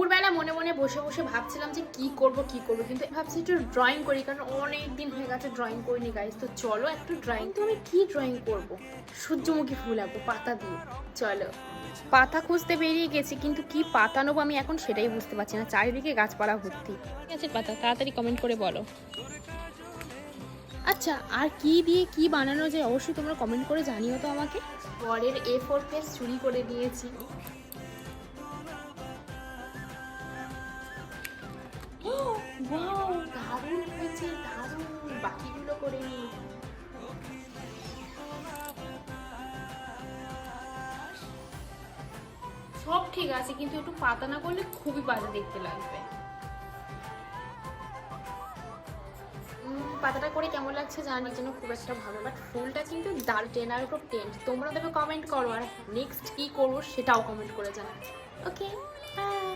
দুপুরবেলা মনে মনে বসে বসে ভাবছিলাম যে কি করব কিন্তু ভাবছি একটু ড্রয়িং করি, কারণ অনেক দিন হয়ে গেছে ড্রয়িং করিনি গাইস। তো চলো একটু ড্রয়িং। তো আমি কি ড্রয়িং করব? সূর্যমুখী ফুল আঁকবো পাতা দিয়ে। চলো পাতা খুঁজতে বেরিয়ে গেছি, কিন্তু কি পাতা নেবো আমি এখন সেটাই বুঝতে পারছি না। চারিদিকে গাছপালা ভর্তি। ঠিক আছে পাতা, তাড়াতাড়ি কমেন্ট করে বলো। আচ্ছা, আর কি দিয়ে কি বানানো যায় অবশ্যই তোমরা কমেন্ট করে জানিও তো আমাকে। পরের A4 পেজ চুরি করে দিয়েছি। ওয়াও, দারুণ হয়েছে, দারুণ। বাকিগুলো করে নিই। সব ঠিক আছে, কিন্তু একটু পাতা না করলে খুবই বাজে দেখতে লাগবে। পাতাটা করে কেমন লাগছে জানার জন্য খুব একটা ভালো, বাট ফুলটা কিন্তু 10/10। তোমরা তবে কমেন্ট করো, আর নেক্সট কি করবো সেটাও কমেন্ট করে জানাও। ওকে।